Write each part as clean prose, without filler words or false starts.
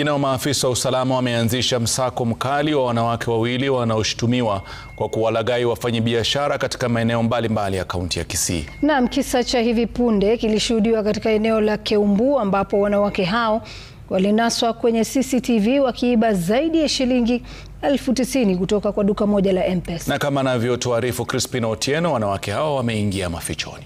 Maafisa wa usalama wameanzisha msako mkali wa wanawake wawili wanaoshutumiwa kwa kuwalaghai wafanyabiashara katika maeneo mbalimbali ya kaunti ya Kisii. Naam, kisa cha hivi punde kilishuhudiwa katika eneo la Keumbu ambapo wanawake hao walinaswa kwenye CCTV wakiiba zaidi ya shilingi 90,000 kutoka kwa duka moja la M-Pesa. Na kama anavyotuarifu Crispin Otieno, wanawake hao wameingia mafichoni.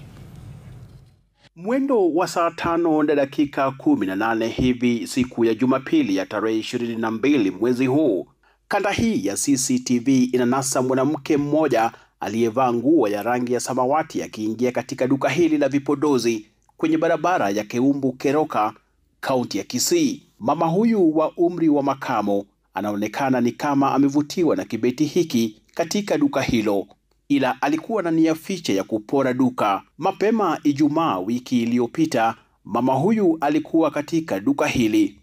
Mwendo wa saa 5 na dakika 18 hivi siku ya Jumapili ya tarehe 22 mwezi huu, kanda hii ya CCTV inanasa mwanamke mmoja aliyevaa nguo ya rangi ya samawati akiingia katika duka hili la vipodozi kwenye barabara ya Keumbu Keroka, kaunti ya Kisii. Mama huyu wa umri wa makamo anaonekana ni kama amevutiwa na kibeti hiki katika duka hilo, ila alikuwa na nia fiche ya kupora duka. Mapema Ijumaa wiki iliyopita, mama huyu alikuwa katika duka hili,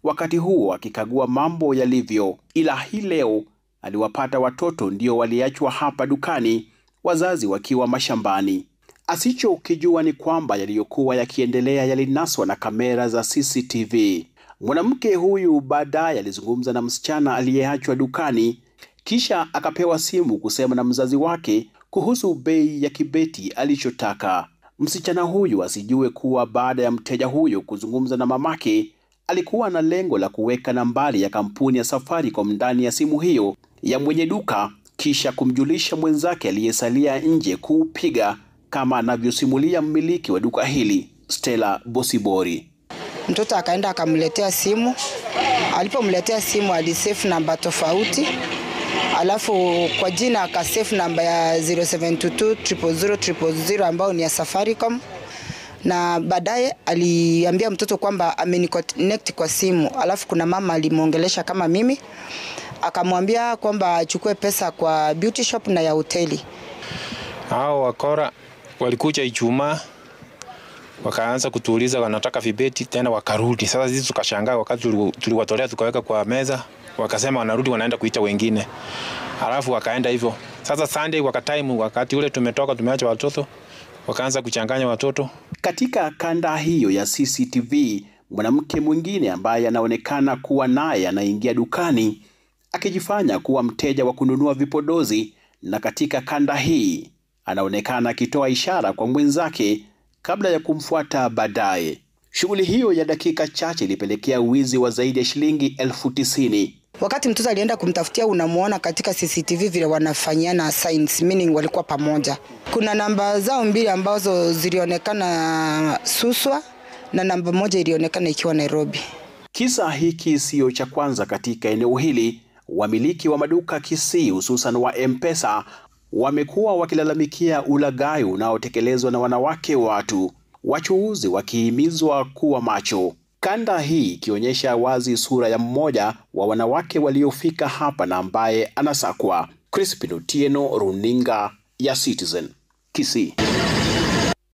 wakati huo akikagua mambo yalivyo, ila hii leo aliwapata watoto ndio waliachwa hapa dukani, wazazi wakiwa mashambani. Asichokijua ni kwamba yaliyokuwa yakiendelea yalinaswa na kamera za CCTV. Mwanamke huyu baadaye alizungumza na msichana aliyeachwa dukani, kisha akapewa simu kusema na mzazi wake kuhusu bei ya kibeti alichotaka. Msichana huyu asijue kuwa baada ya mteja huyo kuzungumza na mamake, alikuwa na lengo la kuweka nambari ya kampuni ya Safaricom ndani ya simu hiyo ya mwenye duka, kisha kumjulisha mwenzake aliyesalia nje kuupiga, kama anavyosimulia mmiliki wa duka hili, Stella Bosibori. Mtoto akaenda akamletea simu. Alipomletea simu alisave namba tofauti. Alafu kwa jina akasave namba ya 0722000000 ambao ni ya Safaricom. Na baadaye aliambia mtoto kwamba ameniconnect kwa simu. Alafu kuna mama alimuongelesha kama mimi, akamwambia kwamba achukue pesa kwa beauty shop na ya hoteli. Hao wakora walikuja Ijumaa, wakaanza kutuuliza wanataka vibeti, tena wakarudi. Sasa sisi tukashangaa, wakati tuliwatolea tukaweka kwa meza, wakasema wanarudi wanaenda kuita wengine. Alafu wakaenda hivyo. Sasa Sunday wakati ule tumetoka tumeacha watoto, wakaanza kuchanganya watoto. Katika kanda hiyo ya CCTV, mwanamke mwingine ambaye anaonekana kuwa naye anaingia dukani akijifanya kuwa mteja wa kununua vipodozi, na katika kanda hii anaonekana akitoa ishara kwa mwenzake kabla ya kumfuata baadaye. Shughuli hiyo ya dakika chache ilipelekea wizi wa zaidi ya shilingi 90,000. Wakati mtoto alienda kumtafutia, unamuona katika CCTV vile wanafanyana signs, meaning walikuwa pamoja. Kuna namba zao mbili ambazo zilionekana Suswa na namba moja ilionekana ikiwa Nairobi. Kisa hiki sio cha kwanza katika eneo hili. Wamiliki wa maduka Kisii, hususan wa M-Pesa, wamekuwa wakilalamikia ulaghai unaotekelezwa na wanawake watu, wachuuzi wakihimizwa kuwa macho. Kanda hii ikionyesha wazi sura ya mmoja wa wanawake waliofika hapa na ambaye anasakwa. Crispin Otieno, runinga ya Citizen, Kisii.